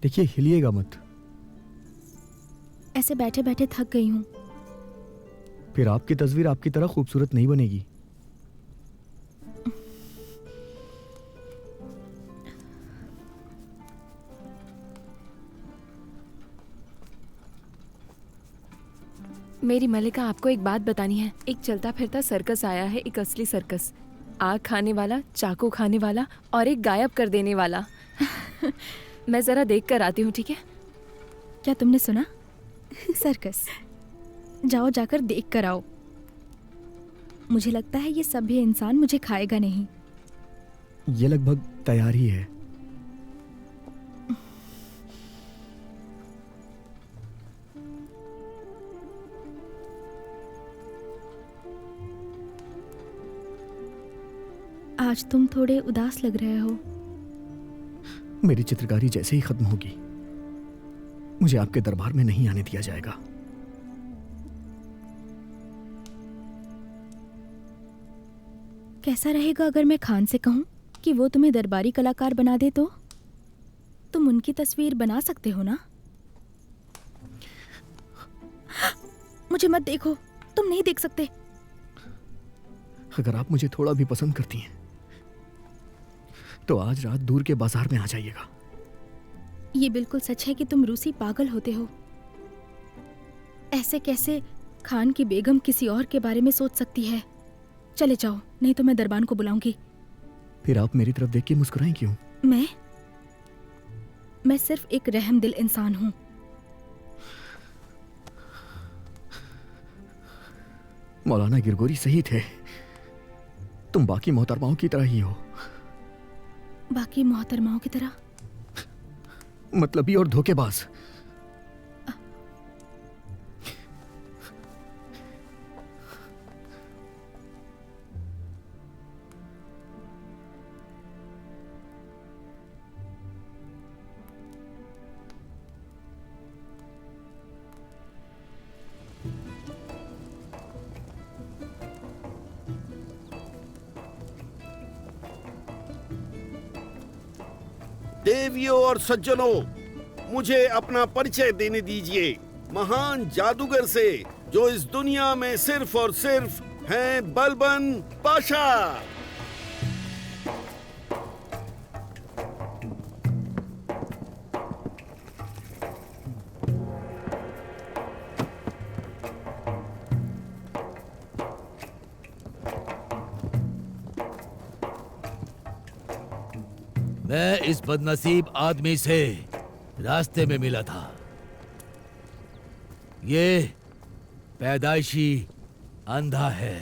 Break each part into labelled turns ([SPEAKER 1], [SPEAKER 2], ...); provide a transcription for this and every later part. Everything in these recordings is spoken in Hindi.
[SPEAKER 1] देखिए, हिलिएगा मत।
[SPEAKER 2] ऐसे बैठे बैठे थक गई हूँ।
[SPEAKER 1] फिर आपकी तस्वीर आपकी तरह खूबसूरत नहीं बनेगी।
[SPEAKER 3] मेरी मलिका, आपको एक बात बतानी है। एक चलता फिरता सर्कस आया है, एक असली सर्कस। आग खाने वाला, चाकू खाने वाला और एक गायब कर देने वाला। मैं जरा देख कर आती हूँ, ठीक है?
[SPEAKER 2] क्या तुमने सुना? सर्कस। जाओ, जाकर देख कर आओ। मुझे लगता है ये सभ्य इंसान मुझे खाएगा नहीं।
[SPEAKER 1] ये लगभग तैयार ही है।
[SPEAKER 2] आज तुम थोड़े उदास लग रहे हो।
[SPEAKER 1] मेरी चित्रकारी जैसे ही खत्म होगी, मुझे आपके दरबार में नहीं आने दिया जाएगा।
[SPEAKER 2] कैसा रहेगा अगर मैं खान से कहूं कि वो तुम्हें दरबारी कलाकार बना दे? तो तुम उनकी तस्वीर बना सकते हो ना? मुझे मत देखो, तुम नहीं देख सकते।
[SPEAKER 1] अगर आप मुझे थोड़ा भी पसंद करती हैं तो आज रात दूर के बाजार में आ जाइएगा।
[SPEAKER 2] ये बिल्कुल सच है कि तुम रूसी पागल होते हो। ऐसे कैसे खान की बेगम किसी और के बारे में सोच सकती है? चले जाओ, नहीं तो मैं दरबान को बुलाऊंगी।
[SPEAKER 1] फिर आप मेरी तरफ देख के मुस्कुराएं क्यों?
[SPEAKER 2] मैं सिर्फ एक रहमदिल इंसान हूं।
[SPEAKER 1] मौलाना गिरगोरी सही थे, तुम बाकी मोहतरमाओं की तरह ही हो।
[SPEAKER 2] बाकी मोहतरमाओं की तरह?
[SPEAKER 1] मतलबी और धोखेबाज।
[SPEAKER 4] देवियों और सज्जनों, मुझे अपना परिचय देने दीजिए, महान जादूगर से, जो इस दुनिया में सिर्फ और सिर्फ हैं बलबन पाशा।
[SPEAKER 5] मैं इस बदनसीब आदमी से रास्ते में मिला था। ये पैदाइशी अंधा है,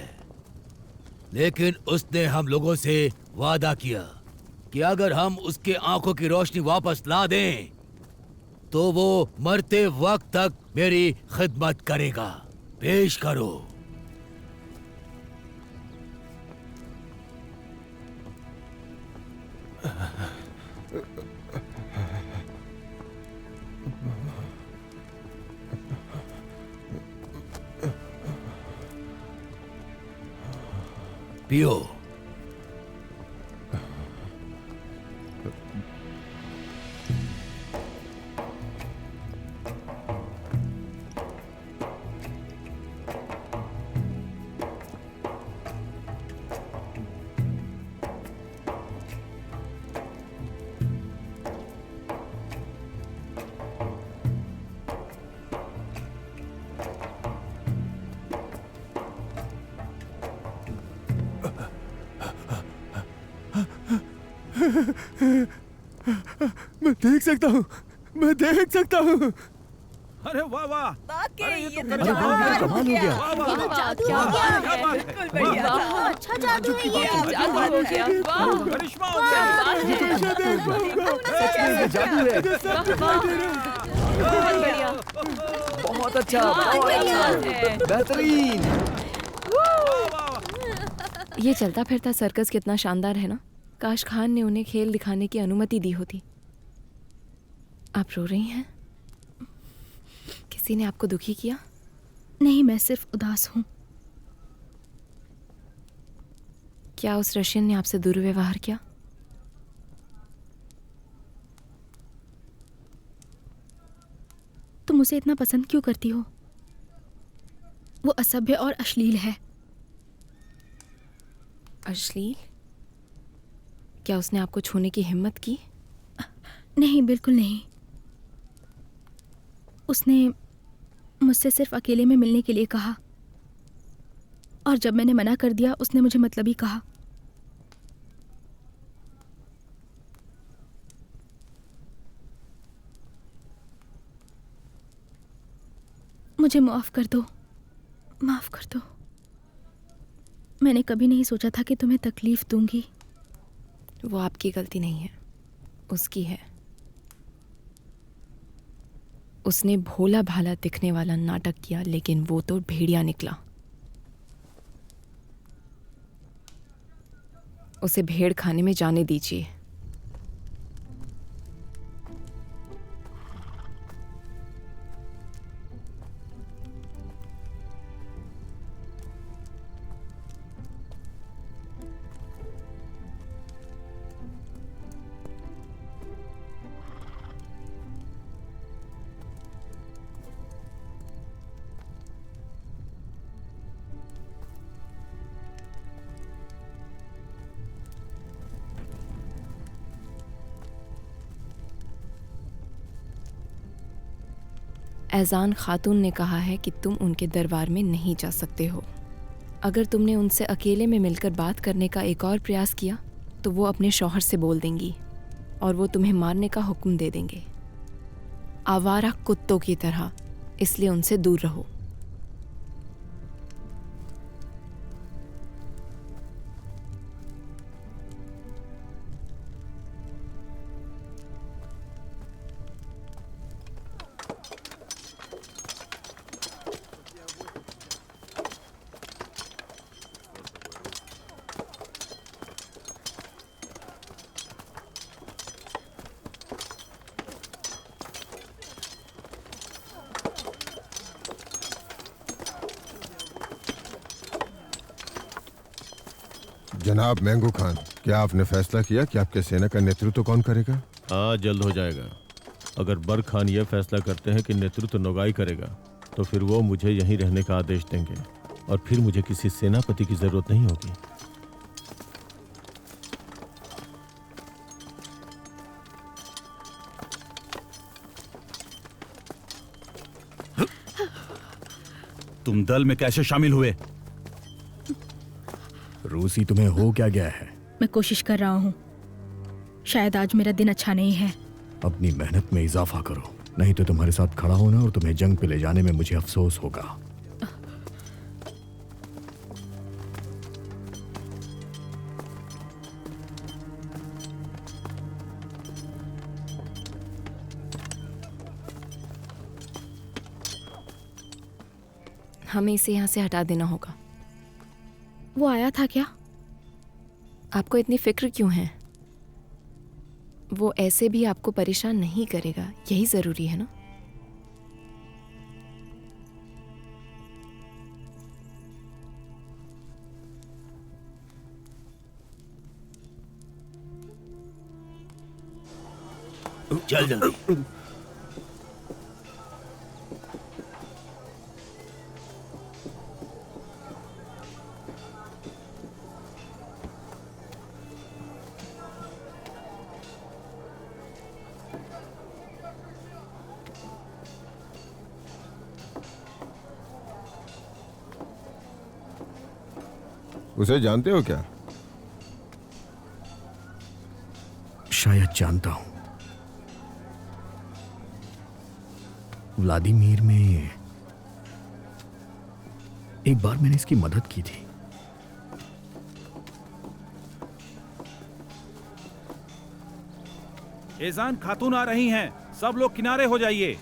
[SPEAKER 5] लेकिन उसने हम लोगों से वादा किया कि अगर हम उसके आंखों की रोशनी वापस ला दें तो वो मरते वक्त तक मेरी खिदमत करेगा। पेश करो। पियो।
[SPEAKER 1] मैं देख सकता हूँ, मैं देख सकता हूँ।
[SPEAKER 4] अरे वाह वाह,
[SPEAKER 6] वाकई ये तो
[SPEAKER 1] अरे वाह,
[SPEAKER 6] कमाल
[SPEAKER 1] ये
[SPEAKER 6] हो
[SPEAKER 1] कमाल हो
[SPEAKER 6] गया।
[SPEAKER 1] गया।
[SPEAKER 6] ये तो जादू हो गया। बिल्कुल बढ़िया था।
[SPEAKER 2] अच्छा जादू है ये।
[SPEAKER 3] जादू हो गया। वाह,
[SPEAKER 4] करिश्मा हो
[SPEAKER 3] क्या
[SPEAKER 4] गया।
[SPEAKER 3] बात है।
[SPEAKER 1] सच में ये जादू है।
[SPEAKER 3] बहुत बढ़िया।
[SPEAKER 7] बहुत अच्छा,
[SPEAKER 3] बहुत
[SPEAKER 7] बहुत
[SPEAKER 3] बढ़िया
[SPEAKER 7] अच्छा,
[SPEAKER 3] है।
[SPEAKER 7] बेहतरीन।
[SPEAKER 3] ये चलता फिरता सर्कस कितना शानदार है ना। काश खान ने उन्हें खेल दिखाने की अनुमति दी होती। आप रो रही हैं? किसी ने आपको दुखी किया?
[SPEAKER 2] नहीं, मैं सिर्फ उदास हूँ।
[SPEAKER 3] क्या उस रशियन ने आपसे दुर्व्यवहार किया?
[SPEAKER 2] तुम उसे इतना पसंद क्यों करती हो? वो असभ्य और अश्लील है।
[SPEAKER 3] अश्लील? क्या उसने आपको छूने की हिम्मत की?
[SPEAKER 2] नहीं, बिल्कुल नहीं। उसने मुझसे सिर्फ अकेले में मिलने के लिए कहा, और जब मैंने मना कर दिया उसने मुझे मतलबी कहा। मुझे माफ कर दो, माफ कर दो। मैंने कभी नहीं सोचा था कि तुम्हें तकलीफ दूंगी।
[SPEAKER 3] वो आपकी गलती नहीं है, उसकी है। उसने भोला भाला दिखने वाला नाटक किया, लेकिन वो तो भेड़िया निकला। उसे भेड़ खाने में जाने दीजिए। ऐजान खातून ने कहा है कि तुम उनके दरबार में नहीं जा सकते हो। अगर तुमने उनसे अकेले में मिलकर बात करने का एक और प्रयास किया तो वो अपने शौहर से बोल देंगी और वो तुम्हें मारने का हुक्म दे देंगे, आवारा कुत्तों की तरह। इसलिए उनसे दूर रहो।
[SPEAKER 8] जनाब मैंगो खान, क्या आपने फैसला किया कि आपके सेना का नेतृत्व कौन करेगा?
[SPEAKER 9] हाँ, जल्द हो जाएगा। अगर बर खान यह फैसला करते हैं कि नेतृत्व नोगाई करेगा तो फिर वो मुझे यहीं रहने का आदेश देंगे और फिर मुझे किसी सेनापति की जरूरत नहीं होगी।
[SPEAKER 10] तुम दल में कैसे शामिल हुए?
[SPEAKER 1] रूसी, तुम्हें हो क्या गया है?
[SPEAKER 2] मैं कोशिश कर रहा हूँ। शायद आज मेरा दिन अच्छा नहीं है।
[SPEAKER 1] अपनी मेहनत में इजाफा करो, नहीं तो तुम्हारे साथ खड़ा होना और तुम्हें जंग पे ले जाने में मुझे अफसोस होगा।
[SPEAKER 3] हमें इसे यहाँ से हटा देना होगा।
[SPEAKER 2] वो आया था क्या?
[SPEAKER 3] आपको इतनी फिक्र क्यों है? वो ऐसे भी आपको परेशान नहीं करेगा, यही जरूरी है ना।
[SPEAKER 5] चल जल्दी।
[SPEAKER 8] उसे जानते हो क्या?
[SPEAKER 1] शायद जानता हूं। व्लादिमीर में एक बार मैंने इसकी मदद की थी।
[SPEAKER 10] एजान खातून आ रही हैं, सब लोग किनारे हो जाइए,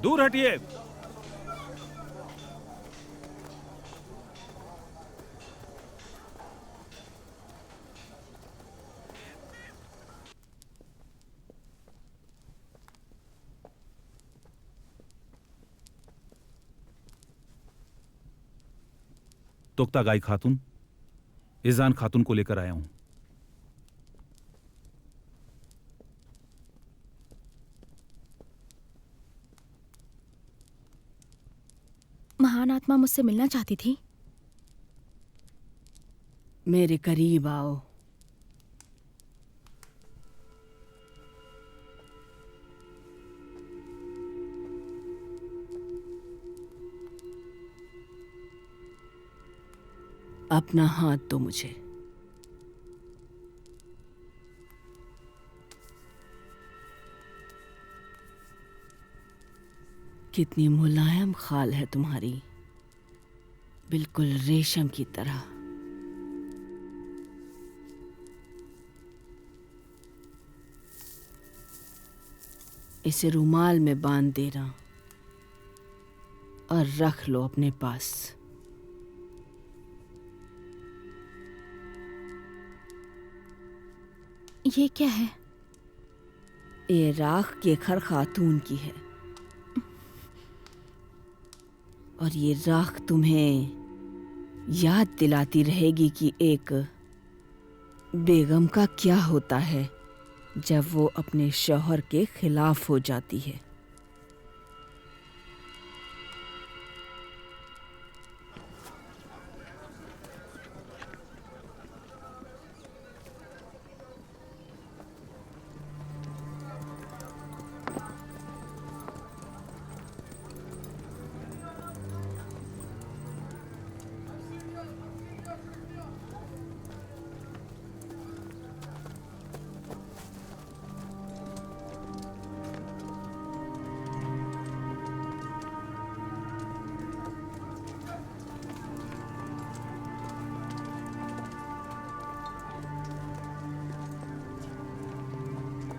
[SPEAKER 10] दूर हटिए। तोक्तागाई खातून, इजान खातून को लेकर आया हूं।
[SPEAKER 2] महान आत्मा मुझसे मिलना चाहती थी।
[SPEAKER 6] मेरे करीब आओ। अपना हाथ दो मुझे। कितनी मुलायम खाल है तुम्हारी, बिल्कुल रेशम की तरह। इसे रुमाल में बांध देना और रख लो अपने पास।
[SPEAKER 2] ये क्या है?
[SPEAKER 6] ये राख केखर खातून की है और ये राख तुम्हें याद दिलाती रहेगी कि एक बेगम का क्या होता है जब वो अपने शौहर के खिलाफ हो जाती है।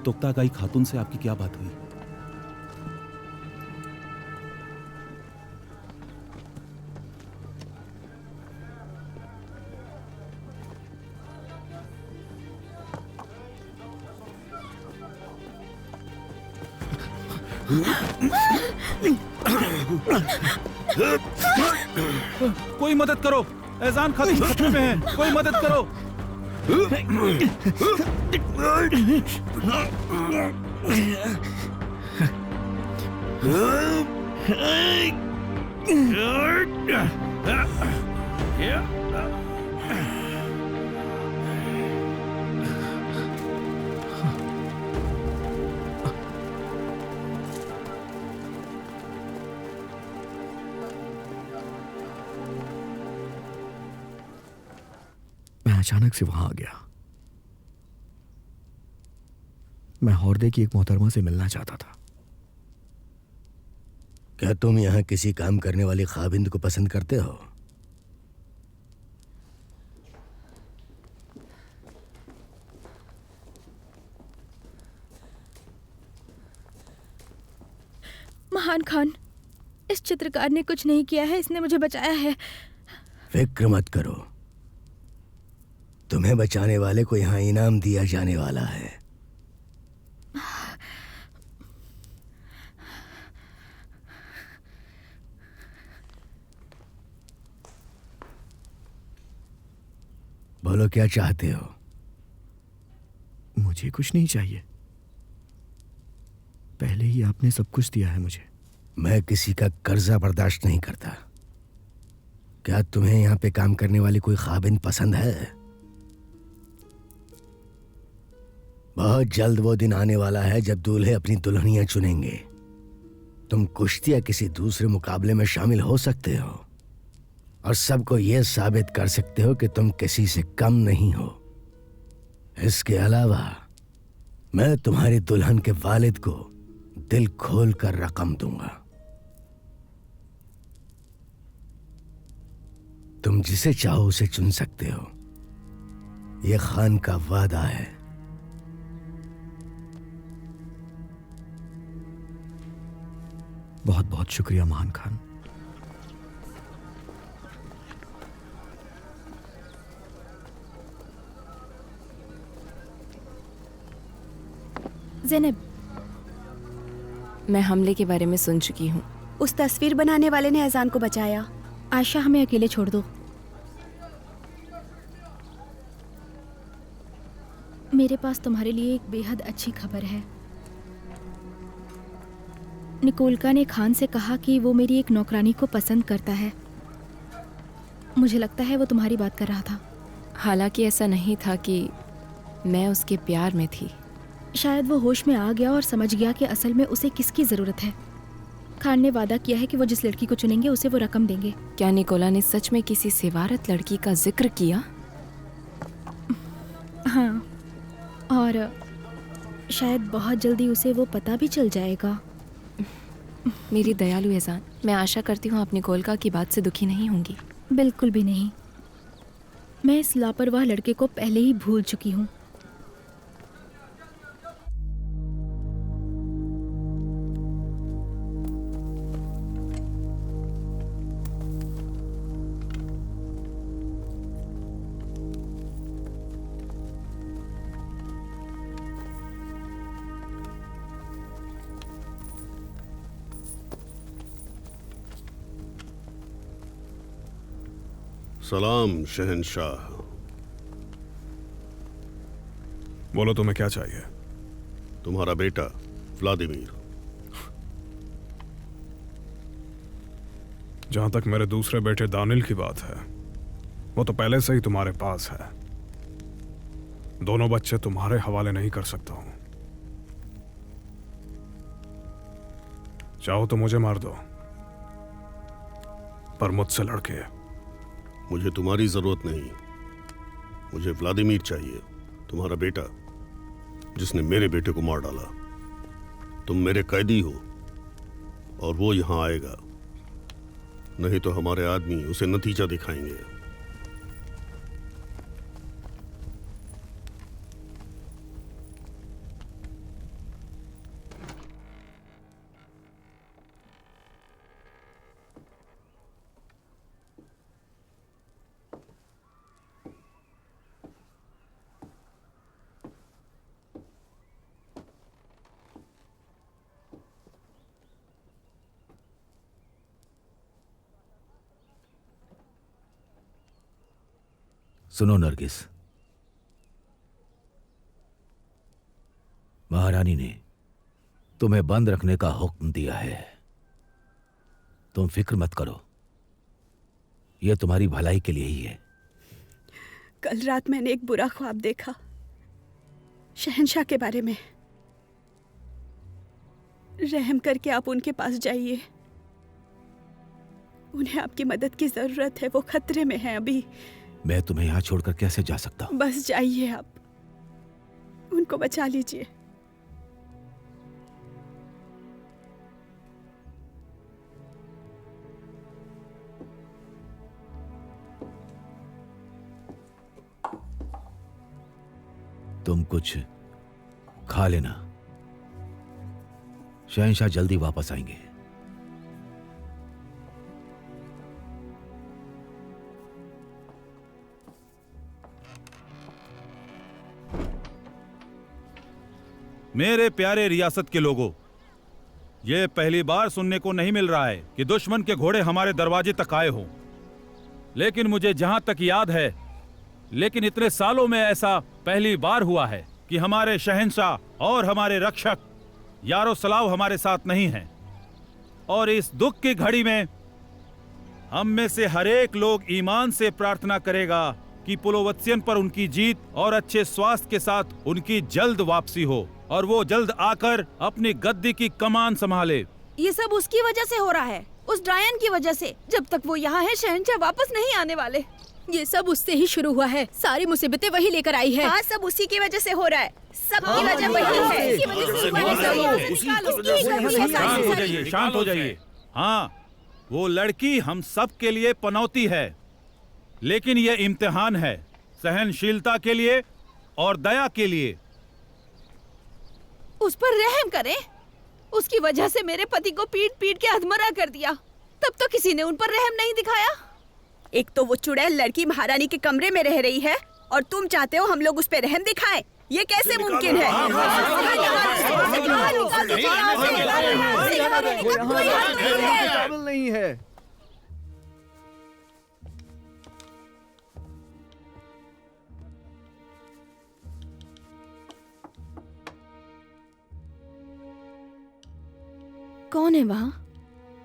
[SPEAKER 10] तोक्तागाई खातून से आपकी क्या बात हुई? कोई मदद करो, एजान खातून खतरे में है, कोई मदद करो।
[SPEAKER 1] मैं अचानक से वहां आ गया। मैं हौरदे की एक मोहतरमा से मिलना चाहता था।
[SPEAKER 5] क्या तुम यहाँ किसी काम करने वाली खाविंद को पसंद करते हो?
[SPEAKER 2] महान खान, इस चित्रकार ने कुछ नहीं किया है, इसने मुझे बचाया है।
[SPEAKER 11] फिक्र मत करो, तुम्हें बचाने वाले को यहाँ इनाम दिया जाने वाला है। बोलो क्या चाहते हो?
[SPEAKER 1] मुझे कुछ नहीं चाहिए, पहले ही आपने सब कुछ दिया है मुझे।
[SPEAKER 11] मैं किसी का कर्जा बर्दाश्त नहीं करता। क्या तुम्हें यहाँ पे काम करने वाली कोई खाबिन पसंद है? बहुत जल्द वो दिन आने वाला है जब दूल्हे अपनी दुल्हनियां चुनेंगे। तुम कुश्ती या किसी दूसरे मुकाबले में शामिल हो सकते हो और सबको यह साबित कर सकते हो कि तुम किसी से कम नहीं हो। इसके अलावा मैं तुम्हारी दुल्हन के वालिद को दिल खोल कर रकम दूंगा। तुम जिसे चाहो उसे चुन सकते हो, यह खान का वादा है।
[SPEAKER 1] बहुत बहुत शुक्रिया महान खान।
[SPEAKER 2] ज़ैनब,
[SPEAKER 3] मैं हमले के बारे में सुन चुकी हूँ।
[SPEAKER 12] उस तस्वीर बनाने वाले ने अजान को बचाया।
[SPEAKER 2] आयशा, हमें अकेले छोड़ दो। मेरे पास तुम्हारे लिए एक बेहद अच्छी खबर है। निकोलका ने खान से कहा कि वो मेरी एक नौकरानी को पसंद करता है। मुझे लगता है वो तुम्हारी बात कर रहा था।
[SPEAKER 3] हालांकि ऐसा नहीं था कि मैं उसके प्यार में थी।
[SPEAKER 2] शायद वो होश में आ गया और समझ गया कि असल में उसे किसकी ज़रूरत है। खान ने वादा किया है कि वो जिस लड़की को चुनेंगे उसे वो रकम देंगे।
[SPEAKER 3] क्या निकोला ने सच में किसी सेवारत लड़की का जिक्र किया?
[SPEAKER 2] हाँ, और शायद बहुत जल्दी उसे वो पता भी चल जाएगा।
[SPEAKER 3] मेरी दयालु एजान, मैं आशा करती हूँ आप निकोलका की बात से दुखी नहीं होंगी।
[SPEAKER 2] बिल्कुल भी नहीं। मैं इस लापरवाह लड़के को पहले ही भूल चुकी हूँ।
[SPEAKER 4] सलाम शहनशाह।
[SPEAKER 13] बोलो तुम्हें क्या चाहिए?
[SPEAKER 4] तुम्हारा बेटा व्लादिमीर।
[SPEAKER 13] जहां तक मेरे दूसरे बेटे दानिल की बात है, वो तो पहले से ही तुम्हारे पास है। दोनों बच्चे तुम्हारे हवाले नहीं कर सकता हूं। चाहो तो मुझे मार दो, पर मुझसे लड़के।
[SPEAKER 4] मुझे तुम्हारी जरूरत नहीं, मुझे व्लादिमीर चाहिए, तुम्हारा बेटा जिसने मेरे बेटे को मार डाला। तुम मेरे कैदी हो और वो यहां आएगा, नहीं तो हमारे आदमी उसे नतीजा दिखाएंगे।
[SPEAKER 5] सुनो नरगिस, महारानी ने तुम्हें बंद रखने का हुक्म दिया है। तुम फिक्र मत करो, यह तुम्हारी भलाई के लिए ही है।
[SPEAKER 12] कल रात मैंने एक बुरा ख्वाब देखा शहनशाह के बारे में। रहम करके आप उनके पास जाइए, उन्हें आपकी मदद की जरूरत है। वो खतरे में है अभी।
[SPEAKER 5] मैं तुम्हें यहां छोड़कर कैसे जा सकता हूं?
[SPEAKER 12] बस जाइए, आप उनको बचा लीजिए।
[SPEAKER 5] तुम कुछ खा लेना, शहंशाह जल्दी वापस आएंगे।
[SPEAKER 10] मेरे प्यारे रियासत के लोगों, ये पहली बार सुनने को नहीं मिल रहा है कि दुश्मन के घोड़े हमारे दरवाजे तक आए हों। लेकिन मुझे जहां तक याद है, लेकिन इतने सालों में ऐसा पहली बार हुआ है कि हमारे शहंशाह और हमारे रक्षक यारोस्लाव हमारे साथ नहीं हैं। और इस दुख की घड़ी में हम में से हर एक लोग ईमान से प्रार्थना करेगा कि पुलोवत्सियन पर उनकी जीत और अच्छे स्वास्थ्य के साथ उनकी जल्द वापसी हो और वो जल्द आकर अपनी गद्दी की कमान संभाले।
[SPEAKER 12] ये सब उसकी वजह से हो रहा है, उस ड्रायन की वजह से। जब तक वो यहाँ है शहंशाह वापस नहीं आने वाले।
[SPEAKER 2] ये सब उससे ही शुरू हुआ है, सारी मुसीबतें वही लेकर आई है।
[SPEAKER 12] हाँ, सब उसी की वजह से हो रहा है, सबकी वजह वही है।
[SPEAKER 10] शांत हो जाइए। हाँ, वो लड़की हम सब के लिए पनौती है, लेकिन ये इम्तिहान है सहनशीलता के लिए और दया के लिए।
[SPEAKER 12] उस पर रहम करें। उसकी वजह से मेरे पति को पीट पीट के अधमरा कर दिया, तब तो किसी ने उन पर रहम नहीं दिखाया। एक तो वो चुड़ैल लड़की महारानी के कमरे में रह रही है और तुम चाहते हो हम लोग उस पर रहम दिखाएं। ये कैसे मुमकिन है?
[SPEAKER 1] नहीं है।
[SPEAKER 6] कौन है वहाँ?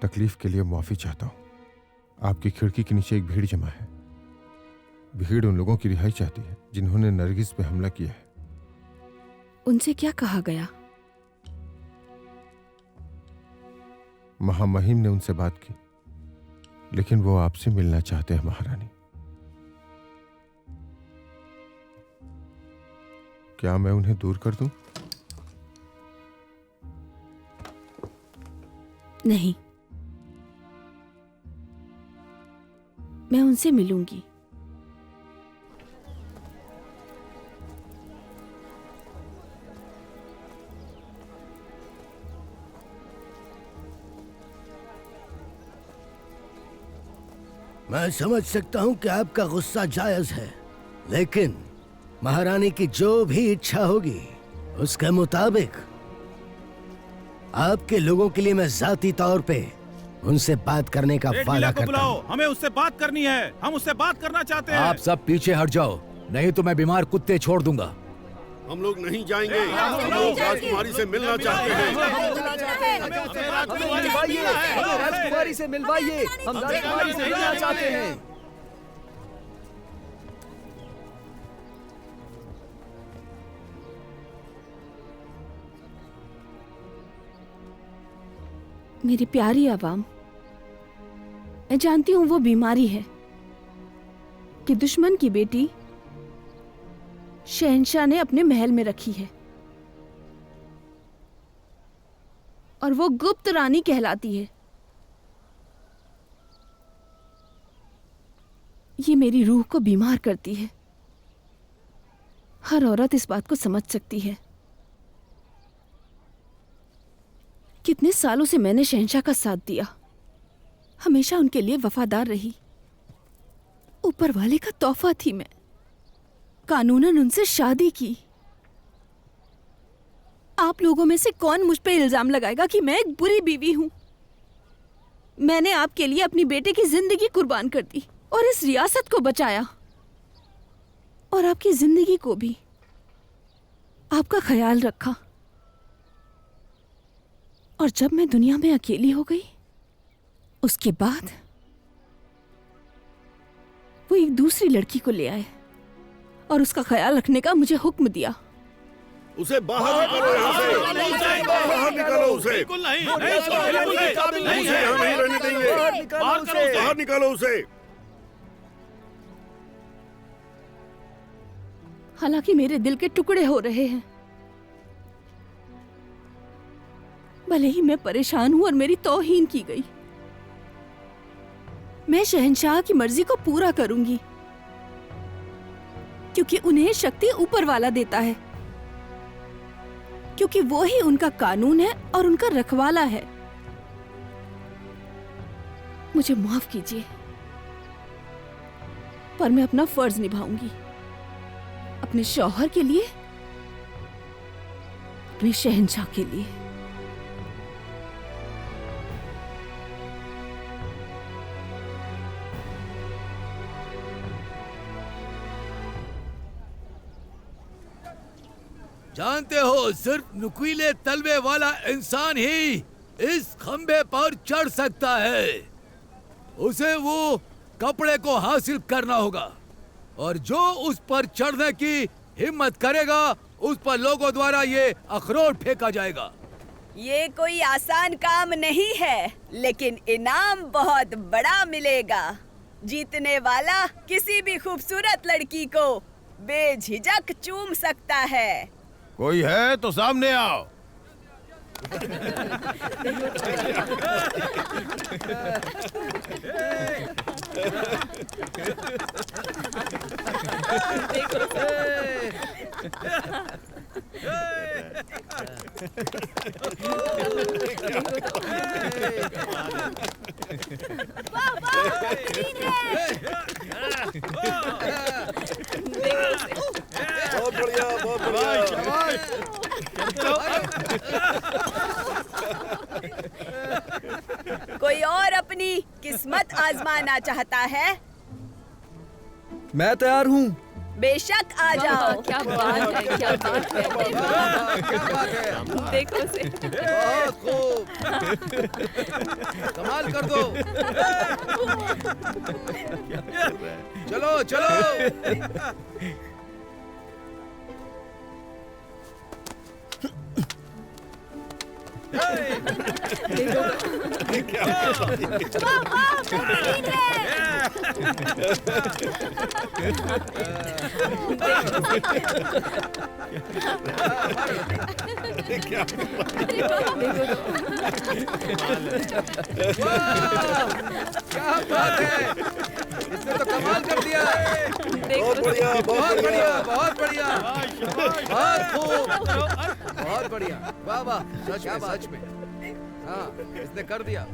[SPEAKER 8] तकलीफ के लिए माफी चाहता हूँ। आपकी खिड़की के नीचे एक भीड़ जमा है। भीड़ उन लोगों की रिहाई चाहती है जिन्होंने नरगिस पे हमला किया है।
[SPEAKER 6] उनसे क्या कहा गया?
[SPEAKER 8] महामहिम ने उनसे बात की, लेकिन वो आपसे मिलना चाहते हैं महारानी। क्या मैं उन्हें दूर कर दूं?
[SPEAKER 6] नहीं, मैं उनसे मिलूंगी।
[SPEAKER 11] मैं समझ सकता हूं कि आपका गुस्सा जायज है, लेकिन महारानी की जो भी इच्छा होगी उसके मुताबिक आपके लोगों के लिए मैं जाती तौर पे उनसे बात करने का वादा करता हूं।
[SPEAKER 10] हमें उससे बात करनी है, हम उससे बात करना चाहते हैं।
[SPEAKER 5] आप सब पीछे हट जाओ, नहीं तो मैं बीमार कुत्ते छोड़ दूंगा।
[SPEAKER 4] हम लोग नहीं जाएंगे, हम लोग राजकुमारी से मिलना चाहते हैं।
[SPEAKER 7] राजकुमारी से मिलवाइए, हम राजकुमारी से मिलना चाहते हैं।
[SPEAKER 6] मेरी प्यारी आवाम, मैं जानती हूं वो बीमारी है कि दुश्मन की बेटी शहंशाह ने अपने महल में रखी है और वो गुप्त रानी कहलाती है। ये मेरी रूह को बीमार करती है। हर औरत इस बात को समझ सकती है। कितने सालों से मैंने शहंशाह का साथ दिया, हमेशा उनके लिए वफादार रही। ऊपर वाले का तोहफा थी मैं। कानूनन उनसे शादी की। आप लोगों में से कौन मुझ पे इल्जाम लगाएगा कि मैं एक बुरी बीवी हूं? मैंने आपके लिए अपनी बेटे की जिंदगी कुर्बान कर दी और इस रियासत को बचाया, और आपकी जिंदगी को भी, आपका ख्याल रखा। और जब मैं दुनिया में अकेली हो गई, उसके बाद वो एक दूसरी लड़की को ले आए और उसका ख्याल रखने का मुझे हुक्म दिया।
[SPEAKER 4] उसे बाहर निकालो यहाँ से, बाहर निकालो उसे।
[SPEAKER 10] बिल्कुल नहीं,
[SPEAKER 4] उसे यहाँ नहीं रहने देंगे। बाहर निकालो उसे।
[SPEAKER 6] हालांकि मेरे दिल के टुकड़े हो रहे हैं, भले ही मैं परेशान हूं और मेरी तौहीन की गई। मैं शहंशाह की मर्जी को पूरा करूंगी, क्योंकि उन्हें शक्ति ऊपर वाला देता है, क्योंकि वो ही उनका कानून है और उनका रखवाला है। मुझे माफ कीजिए, पर मैं अपना फर्ज निभाऊंगी, अपने शौहर के लिए अपने शहंशाह के लिए।
[SPEAKER 5] जानते हो, सिर्फ नुकीले तलवे वाला इंसान ही इस खंबे पर चढ़ सकता है। उसे वो कपड़े को हासिल करना होगा और जो उस पर चढ़ने की हिम्मत करेगा उस पर लोगों द्वारा ये अखरोट फेंका जाएगा।
[SPEAKER 12] ये कोई आसान काम नहीं है, लेकिन इनाम बहुत बड़ा मिलेगा। जीतने वाला किसी भी खूबसूरत लड़की को बेझिझक चूम सकता है।
[SPEAKER 8] कोई है तो सामने आओ।
[SPEAKER 4] बहुत बढ़िया, बहुत बढ़िया।
[SPEAKER 12] कोई और अपनी किस्मत आजमाना चाहता है?
[SPEAKER 7] मैं तैयार हूँ।
[SPEAKER 12] बेशक आ जाओ।
[SPEAKER 3] क्या बात है, क्या बात है।
[SPEAKER 7] क्या बात है।
[SPEAKER 3] देखो उसे।
[SPEAKER 7] बहुत खूब। कमाल कर दो। चलो चलो। क्या बात है, इसने तो कमाल कर दिया।
[SPEAKER 4] बहुत बढ़िया,
[SPEAKER 7] बहुत बढ़िया, बहुत बढ़िया, बहुत खूब, बहुत बढ़िया। वाह वाह, सच में। हाँ, इसने कर दिया।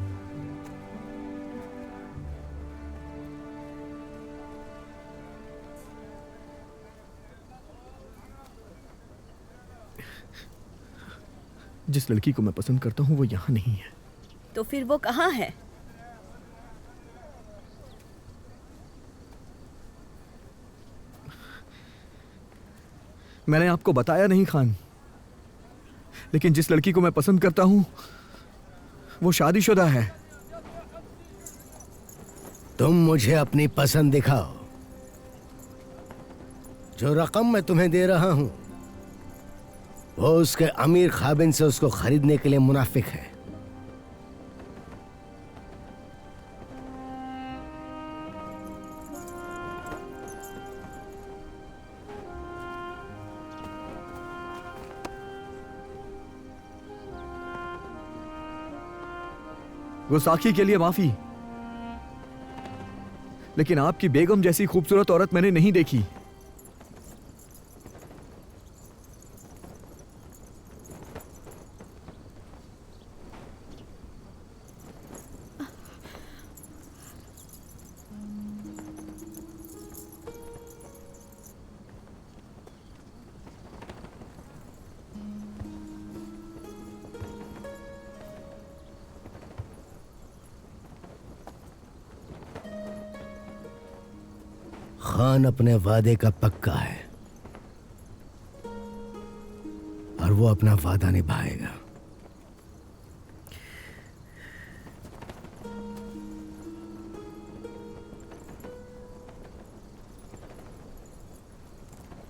[SPEAKER 1] जिस लड़की को मैं पसंद करता हूँ वो यहाँ नहीं है।
[SPEAKER 12] तो फिर वो कहाँ है?
[SPEAKER 1] मैंने आपको बताया नहीं खान, लेकिन जिस लड़की को मैं पसंद करता हूँ वो शादीशुदा है।
[SPEAKER 11] तुम मुझे अपनी पसंद दिखाओ। जो रकम मैं तुम्हें दे रहा हूं वो उसके अमीर खाबिन से उसको खरीदने के लिए मुनाफिक है।
[SPEAKER 1] गुस्ताखी के लिए माफी, लेकिन आपकी बेगम जैसी खूबसूरत औरत मैंने नहीं देखी।
[SPEAKER 11] खान अपने वादे का पक्का है और वो अपना वादा निभाएगा।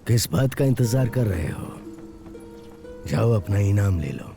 [SPEAKER 11] किस बात का इंतजार कर रहे हो? जाओ अपना इनाम ले लो।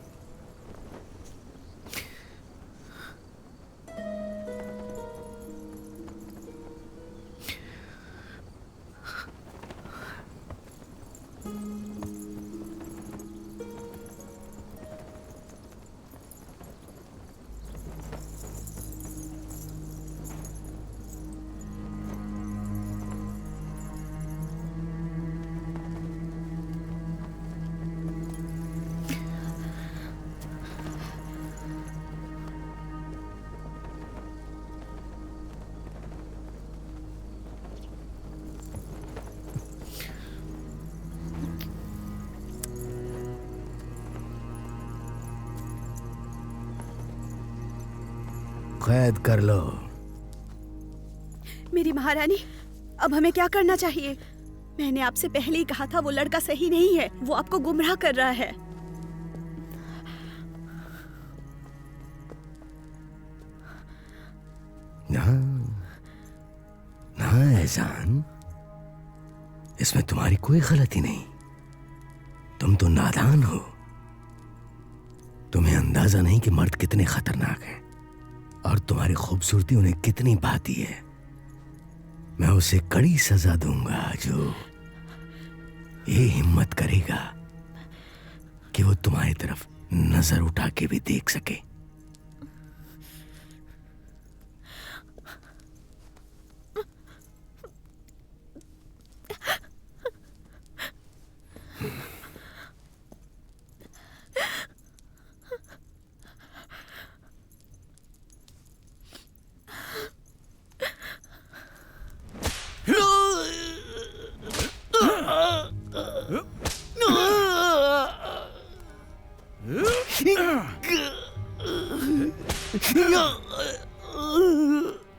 [SPEAKER 11] कैद कर लो।
[SPEAKER 12] मेरी महारानी, अब हमें क्या करना चाहिए? मैंने आपसे पहले ही कहा था वो लड़का सही नहीं है, वो आपको गुमराह कर रहा है।
[SPEAKER 11] ना एजान, इसमें तुम्हारी कोई गलती नहीं। तुम तो नादान हो। तुम्हें अंदाजा नहीं कि मर्द कितने खतरनाक हैं और तुम्हारी खूबसूरती उन्हें कितनी भाती है। मैं उसे कड़ी सजा दूंगा जो ये हिम्मत करेगा कि वो तुम्हारी तरफ नजर उठा के भी देख सके।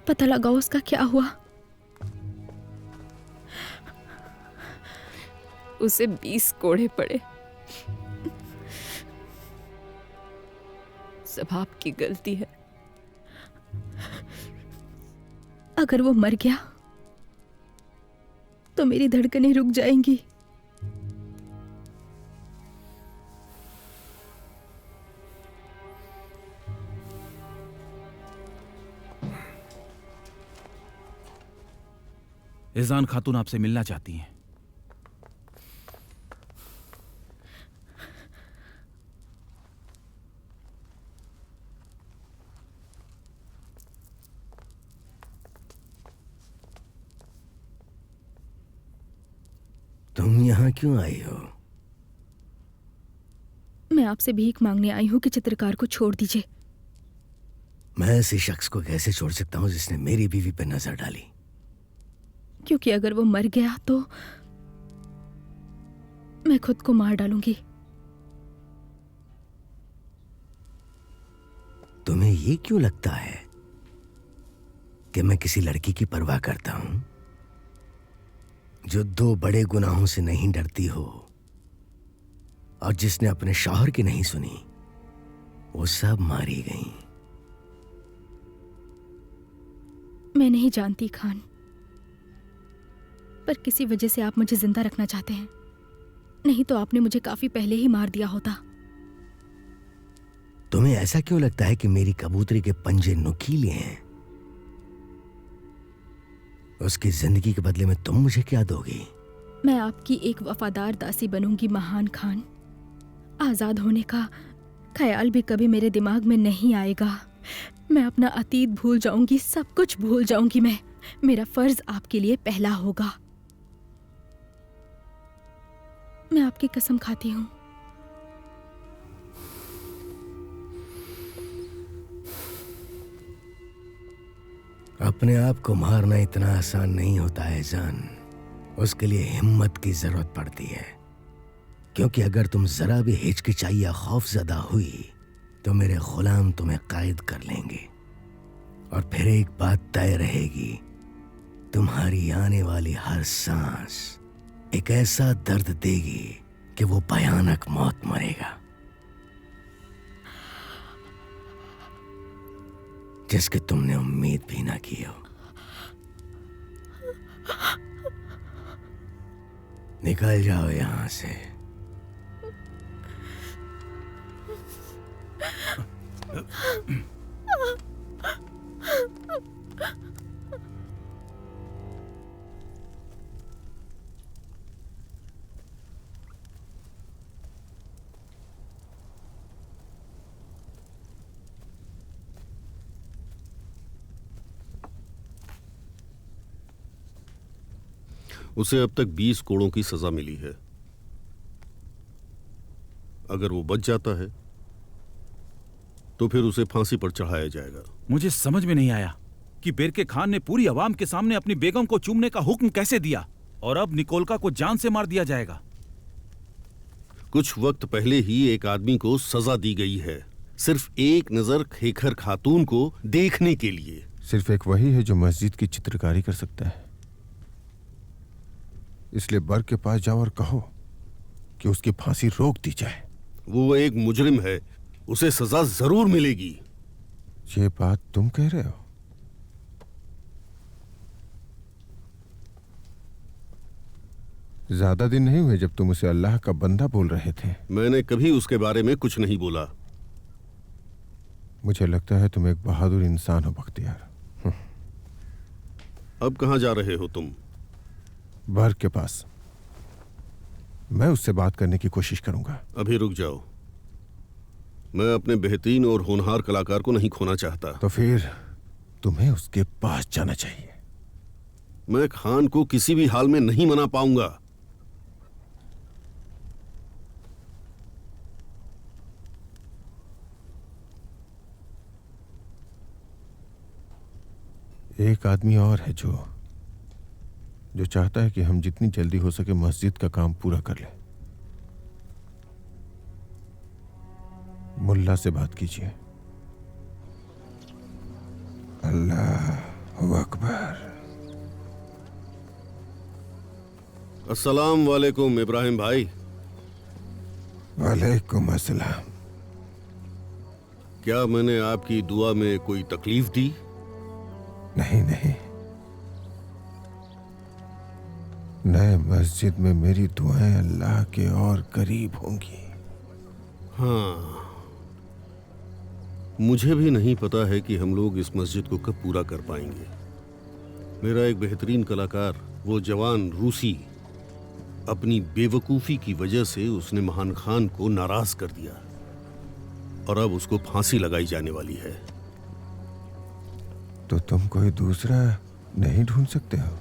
[SPEAKER 2] पता लगाओ उसका क्या हुआ।
[SPEAKER 3] उसे 20 कोड़े पड़े। सब आपकी गलती है।
[SPEAKER 2] अगर वो मर गया तो मेरी धड़कनें रुक जाएंगी।
[SPEAKER 10] एजान खातून आपसे मिलना चाहती हैं।
[SPEAKER 11] तुम यहाँ क्यों आई हो?
[SPEAKER 2] मैं आपसे भीख मांगने आई हूँ कि चित्रकार को छोड़ दीजिए।
[SPEAKER 11] मैं ऐसे शख्स को कैसे छोड़ सकता हूँ जिसने मेरी बीवी पर नजर डाली?
[SPEAKER 2] क्योंकि अगर वो मर गया तो मैं खुद को मार डालूंगी।
[SPEAKER 11] तुम्हें ये क्यों लगता है कि मैं किसी लड़की की परवाह करता हूं जो 2 बड़े गुनाहों से नहीं डरती हो और जिसने अपने शौहर की नहीं सुनी? वो सब मारी गईं।
[SPEAKER 2] मैं नहीं जानती खान, पर किसी वजह से आप मुझे जिंदा रखना चाहते हैं। नहीं तो आपने मुझे काफी पहले ही मार दिया होता।
[SPEAKER 11] तुम्हें ऐसा क्यों लगता है कि मेरी कबूतरी के पंजे नुकीले हैं? उसकी जिंदगी के बदले में तुम मुझे क्या दोगी?
[SPEAKER 2] मैं आपकी एक वफादार दासी बनूंगी महान खान। आजाद होने का ख्याल भी कभी मेरे दिमाग में नहीं आएगा। मैं अपना अतीत भूल जाऊंगी, सब कुछ भूल जाऊंगी। मेरा फर्ज आपके लिए पहला होगा। मैं आपकी कसम खाती हूँ।
[SPEAKER 11] अपने आप को मारना इतना आसान नहीं होता है जान। उसके लिए हिम्मत की जरूरत पड़ती है, क्योंकि अगर तुम जरा भी हिचकिचाई या खौफजदा हुई तो मेरे गुलाम तुम्हें कैद कर लेंगे। और फिर एक बात तय रहेगी, तुम्हारी आने वाली हर सांस एक ऐसा दर्द देगी कि वो भयानक मौत मरेगा, जिसकी तुमने उम्मीद भी ना की हो। निकल जाओ यहां से।
[SPEAKER 4] उसे अब तक 20 कोड़ों की सजा मिली है। अगर वो बच जाता है तो फिर उसे फांसी पर चढ़ाया जाएगा।
[SPEAKER 10] मुझे समझ में नहीं आया कि बेरके खान ने पूरी आवाम के सामने अपनी बेगम को चूमने का हुक्म कैसे दिया और अब निकोलका को जान से मार दिया जाएगा।
[SPEAKER 4] कुछ वक्त पहले ही एक आदमी को सजा दी गई है सिर्फ एक नजर खेखर खातून को देखने के लिए।
[SPEAKER 8] सिर्फ एक वही है जो मस्जिद की चित्रकारी कर सकता है, इसलिए बर के पास जाओ और कहो कि उसकी फांसी रोक दी जाए।
[SPEAKER 4] वो एक मुजरिम है, उसे सजा जरूर मिलेगी।
[SPEAKER 8] ये बात तुम कह रहे हो? ज्यादा दिन नहीं हुए जब तुम उसे अल्लाह का बंदा बोल रहे थे।
[SPEAKER 4] मैंने कभी उसके बारे में कुछ नहीं बोला।
[SPEAKER 8] मुझे लगता है तुम एक बहादुर इंसान हो बख्तियार।
[SPEAKER 4] अब कहाँ जा रहे हो तुम?
[SPEAKER 8] बर के पास। मैं उससे बात करने की कोशिश करूंगा।
[SPEAKER 4] अभी रुक जाओ, मैं अपने बेहतरीन और होनहार कलाकार को नहीं खोना चाहता।
[SPEAKER 8] तो फिर तुम्हें उसके पास जाना चाहिए।
[SPEAKER 4] मैं खान को किसी भी हाल में नहीं मना पाऊंगा।
[SPEAKER 8] एक आदमी और है जो चाहता है कि हम जितनी जल्दी हो सके मस्जिद का काम पूरा कर लें। मुल्ला से बात कीजिए। अल्लाह अकबर।
[SPEAKER 4] अस्सलाम वालेकुम इब्राहिम भाई।
[SPEAKER 8] वालेकुम अस्सलाम।
[SPEAKER 4] क्या मैंने आपकी दुआ में कोई तकलीफ दी?
[SPEAKER 8] नहीं नहीं, नए मस्जिद में मेरी दुआएं अल्लाह के और करीब होंगी।
[SPEAKER 4] हाँ, मुझे भी नहीं पता है कि हम लोग इस मस्जिद को कब पूरा कर पाएंगे। मेरा एक बेहतरीन कलाकार, वो जवान रूसी, अपनी बेवकूफ़ी की वजह से उसने महान खान को नाराज कर दिया और अब उसको फांसी लगाई जाने वाली है।
[SPEAKER 8] तो तुम कोई दूसरा नहीं ढूंढ सकते हो?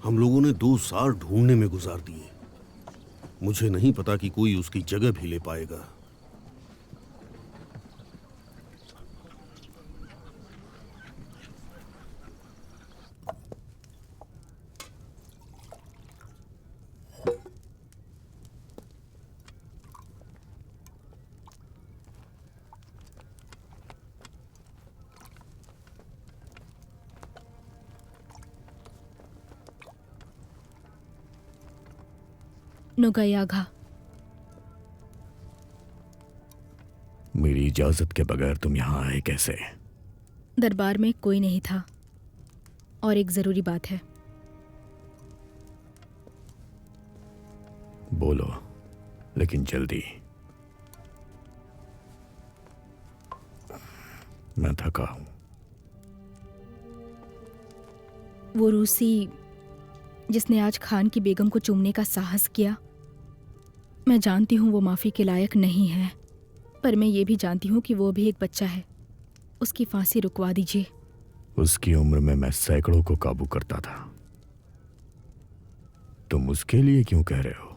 [SPEAKER 4] हम लोगों ने 2 साल ढूंढने में गुजार दिए। मुझे नहीं पता कि कोई उसकी जगह भी ले पाएगा।
[SPEAKER 2] नुगयागा,
[SPEAKER 1] मेरी इजाजत के बगैर तुम यहां आए कैसे?
[SPEAKER 2] दरबार में कोई नहीं था और एक जरूरी बात है।
[SPEAKER 1] बोलो, लेकिन जल्दी। मैं थका हूं।
[SPEAKER 2] वो रूसी जिसने आज खान की बेगम को चूमने का साहस किया, मैं जानती हूँ वो माफ़ी के लायक नहीं है, पर मैं ये भी जानती हूँ कि वो भी एक बच्चा है। उसकी फांसी रुकवा दीजिए।
[SPEAKER 1] उसकी उम्र में मैं सैकड़ों को काबू करता था। तुम उसके लिए क्यों कह रहे हो?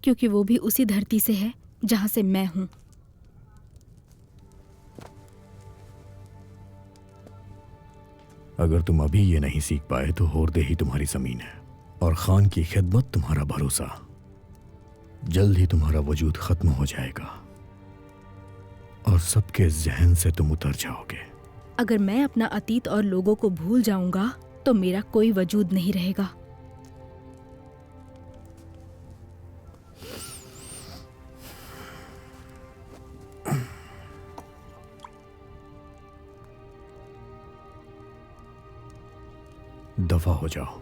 [SPEAKER 2] क्योंकि वो भी उसी धरती से है जहाँ से मैं हूँ।
[SPEAKER 1] अगर तुम अभी ये नहीं सीख पाए तो होरदे ही तुम्हारी जमीन है और खान की खिदमत तुम्हारा भरोसा। जल्द ही तुम्हारा वजूद खत्म हो जाएगा और सबके जहन से तुम उतर जाओगे।
[SPEAKER 2] अगर मैं अपना अतीत और लोगों को भूल जाऊंगा तो मेरा कोई वजूद नहीं रहेगा।
[SPEAKER 1] दफा हो जाओ।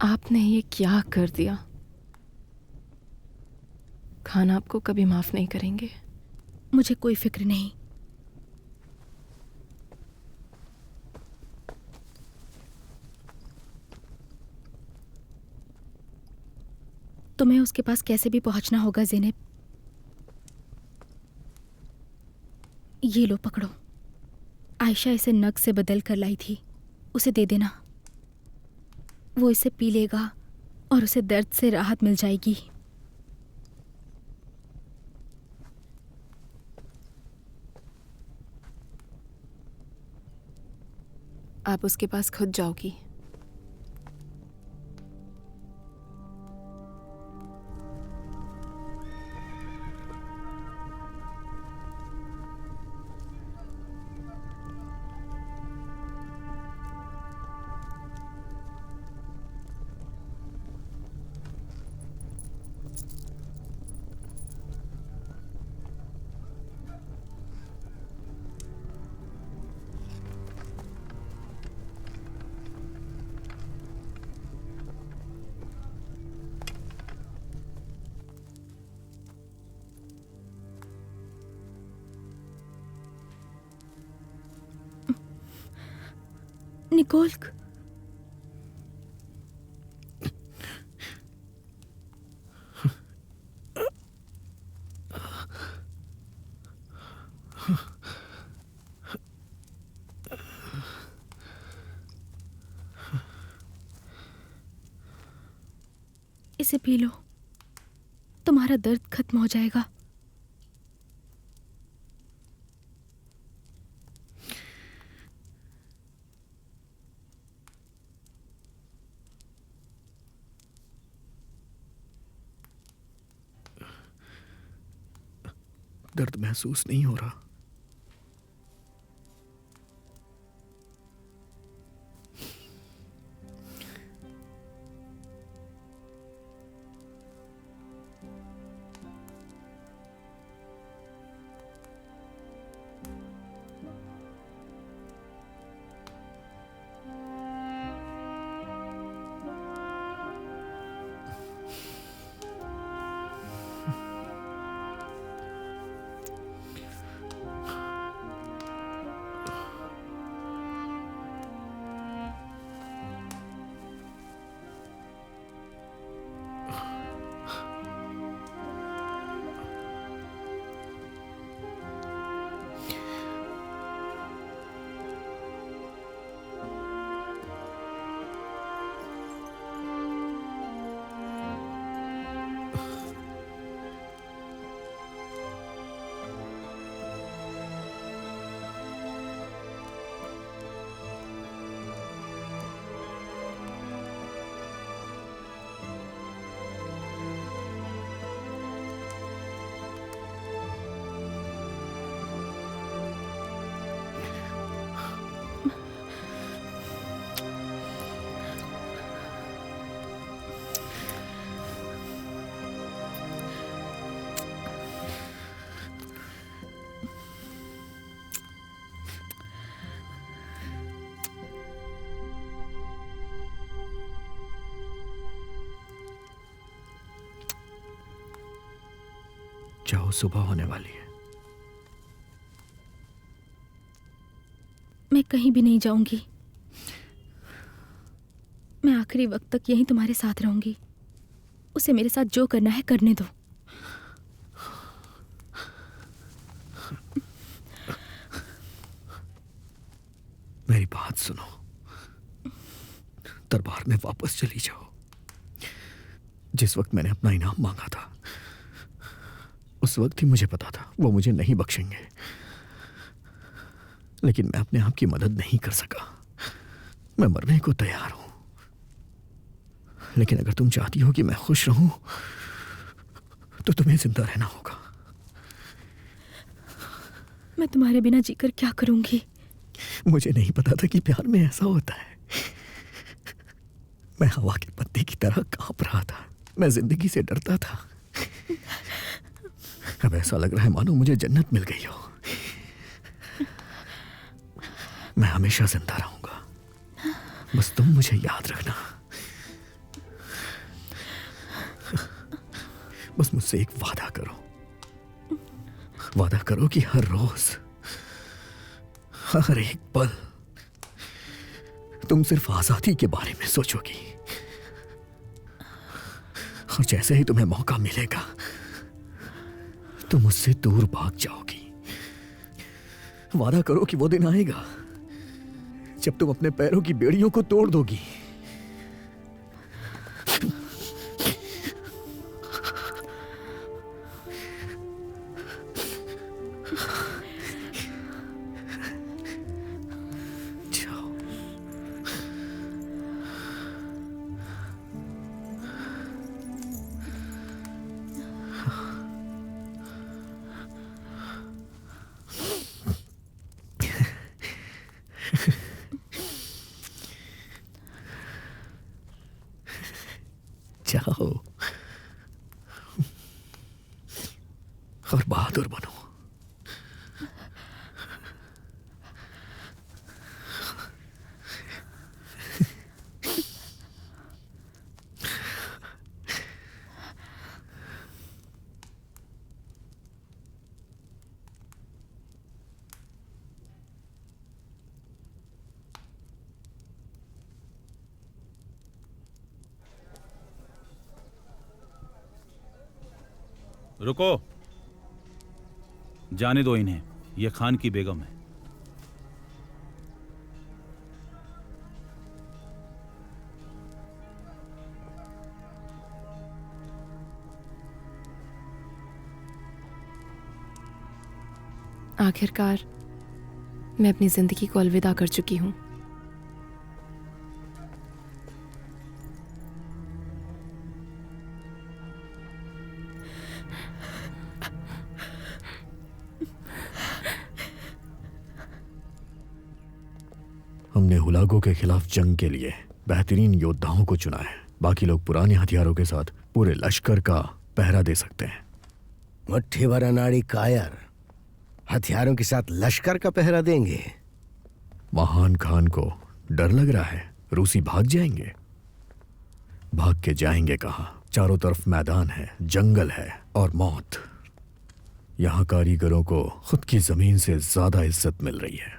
[SPEAKER 3] आपने ये क्या कर दिया? खान आपको कभी माफ नहीं करेंगे।
[SPEAKER 2] मुझे कोई फिक्र नहीं। तुम्हें उसके पास कैसे भी पहुंचना होगा ज़ैनब। ये लो पकड़ो। आयशा इसे नग से बदल कर लाई थी, उसे दे देना। वो इसे पी लेगा और उसे दर्द से राहत मिल जाएगी।
[SPEAKER 3] आप उसके पास खुद जाओगी।
[SPEAKER 2] निकोल, इसे पी लो, तुम्हारा दर्द खत्म हो जाएगा।
[SPEAKER 1] दर्द महसूस नहीं हो रहा। जाओ, सुबह होने वाली है।
[SPEAKER 2] मैं कहीं भी नहीं जाऊंगी। मैं आखिरी वक्त तक यहीं तुम्हारे साथ रहूंगी। उसे मेरे साथ जो करना है करने दो।
[SPEAKER 1] मेरी बात सुनो, दरबार में वापस चली जाओ। जिस वक्त मैंने अपना इनाम मांगा था उस वक्त ही मुझे पता था वो मुझे नहीं बख्शेंगे, लेकिन मैं अपने आप की मदद नहीं कर सका। मैं मरने को तैयार हूं, लेकिन अगर तुम चाहती हो कि मैं खुश रहूं तो तुम्हें जिंदा रहना होगा।
[SPEAKER 2] मैं तुम्हारे बिना जीकर क्या करूंगी?
[SPEAKER 1] मुझे नहीं पता था कि प्यार में ऐसा होता है। मैं हवा के पत्ते की तरह कांप रहा था। मैं जिंदगी से डरता था। अब ऐसा लग रहा है मानो मुझे जन्नत मिल गई हो। मैं हमेशा जिंदा रहूंगा, बस तुम मुझे याद रखना। बस मुझसे एक वादा करो। वादा करो कि हर रोज, हर एक पल तुम सिर्फ आजादी के बारे में सोचोगी, और जैसे ही तुम्हें मौका मिलेगा तुम मुझसे दूर भाग जाओगी। वादा करो कि वो दिन आएगा जब तुम अपने पैरों की बेड़ियों को तोड़ दोगी। जाओ। और बहादुर बनो।
[SPEAKER 10] रुको, जाने दो इन्हें। ये खान की बेगम है।
[SPEAKER 3] आखिरकार मैं अपनी जिंदगी को अलविदा कर चुकी हूँ।
[SPEAKER 1] हमने हुलागों के खिलाफ जंग के लिए बेहतरीन योद्धाओं को चुना है। बाकी लोग पुराने हथियारों के साथ पूरे लश्कर का पहरा दे सकते हैं।
[SPEAKER 11] मुट्ठी भर अनाड़ी कायर हथियारों के साथ लश्कर का पहरा देंगे?
[SPEAKER 1] महान खान को डर लग रहा है रूसी भाग जाएंगे। भाग के जाएंगे कहां? चारों तरफ मैदान है, जंगल है और मौत। यहां कारीगरों को खुद की जमीन से ज्यादा इज्जत मिल रही है।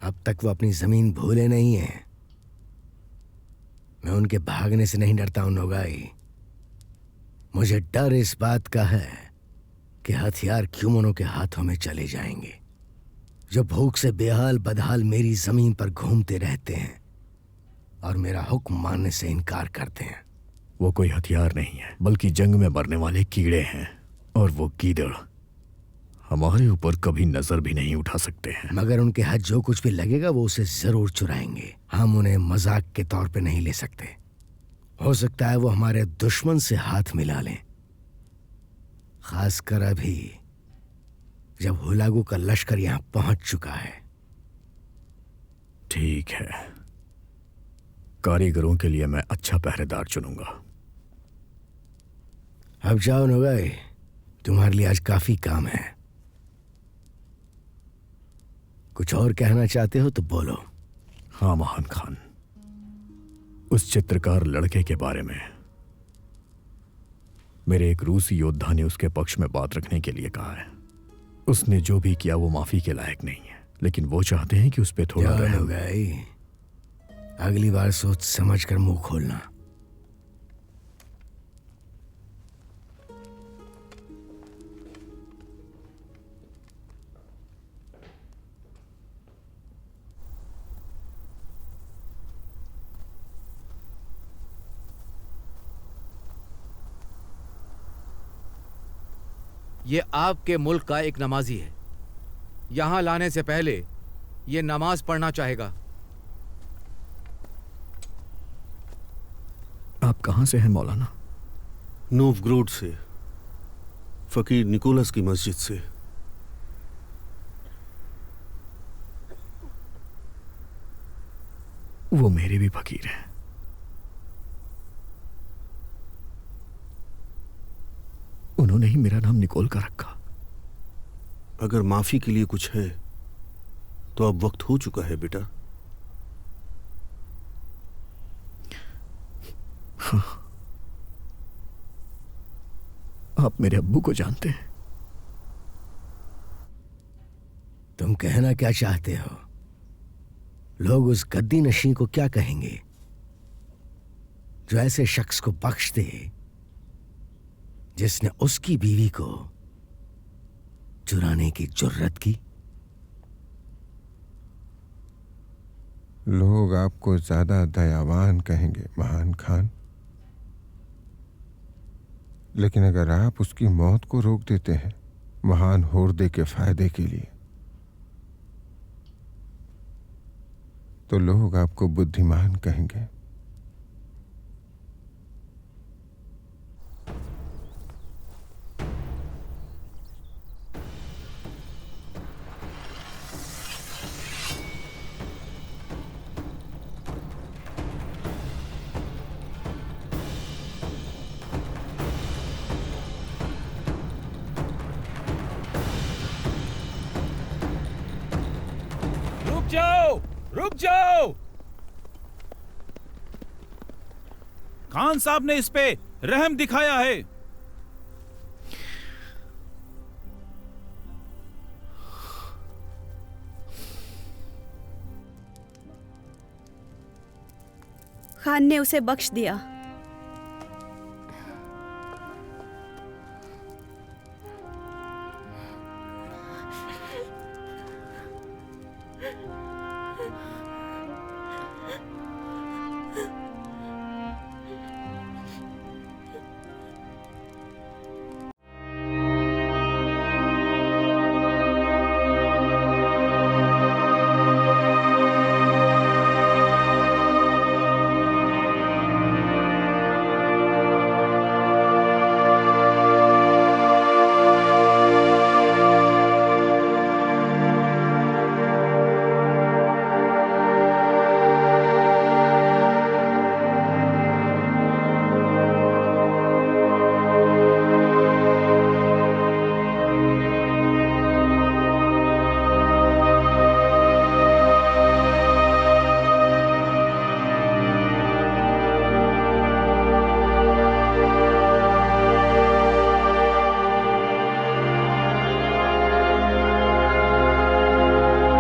[SPEAKER 11] अब तक वो अपनी जमीन भूले नहीं है। मैं उनके भागने से नहीं डरता हूं नोगाई। मुझे डर इस बात का है कि हथियार क्यूमनों के हाथों में चले जाएंगे, जो भूख से बेहाल बदहाल मेरी जमीन पर घूमते रहते हैं और मेरा हुक्म मानने से इनकार करते हैं।
[SPEAKER 1] वो कोई हथियार नहीं है, बल्कि जंग में मरने वाले कीड़े हैं। और वो गीदड़ हमारे ऊपर कभी नजर भी नहीं उठा सकते हैं।
[SPEAKER 11] मगर उनके हाथ जो कुछ भी लगेगा वो उसे जरूर चुराएंगे। हम उन्हें मजाक के तौर पे नहीं ले सकते। हो सकता है वो हमारे दुश्मन से हाथ मिला लें, खासकर अभी जब हुलागू का लश्कर यहां पहुंच चुका है।
[SPEAKER 1] ठीक है, कारीगरों के लिए मैं अच्छा पहरेदार चुनूंगा।
[SPEAKER 11] अब जाओ नोगाई, तुम्हारे लिए आज काफी काम है। कुछ और कहना चाहते हो तो बोलो।
[SPEAKER 1] हाँ महान खान, उस चित्रकार लड़के के बारे में मेरे एक रूसी योद्धा ने उसके पक्ष में बात रखने के लिए कहा है। उसने जो भी किया वो माफी के लायक नहीं है, लेकिन वो चाहते हैं कि उस पे थोड़ा रहम।
[SPEAKER 11] नोगाई, अगली बार सोच समझ कर मुंह खोलना।
[SPEAKER 7] ये आपके मुल्क का एक नमाजी है। यहां लाने से पहले ये नमाज पढ़ना चाहेगा।
[SPEAKER 1] आप कहां से हैं मौलाना?
[SPEAKER 4] नोवग्रोड से, फकीर निकोलस की मस्जिद से।
[SPEAKER 1] वो मेरे भी फकीर हैं। उन्होंने ही मेरा नाम निकोल का रखा।
[SPEAKER 4] अगर माफी के लिए कुछ है तो अब वक्त हो चुका है बेटा।
[SPEAKER 1] हाँ, आप मेरे अब्बू को जानते हैं।
[SPEAKER 11] तुम कहना क्या चाहते हो? लोग उस गद्दी नशीं को क्या कहेंगे जो ऐसे शख्स को बख्श दे जिसने उसकी बीवी को चुराने की जुर्रत की?
[SPEAKER 8] लोग आपको ज्यादा दयावान कहेंगे महान खान, लेकिन अगर आप उसकी मौत को रोक देते हैं महान होर्दे के फायदे के लिए, तो लोग आपको बुद्धिमान कहेंगे।
[SPEAKER 10] जाओ, रुक जाओ। खान साहब ने इस पे रहम दिखाया है।
[SPEAKER 12] खान ने उसे बख्श दिया।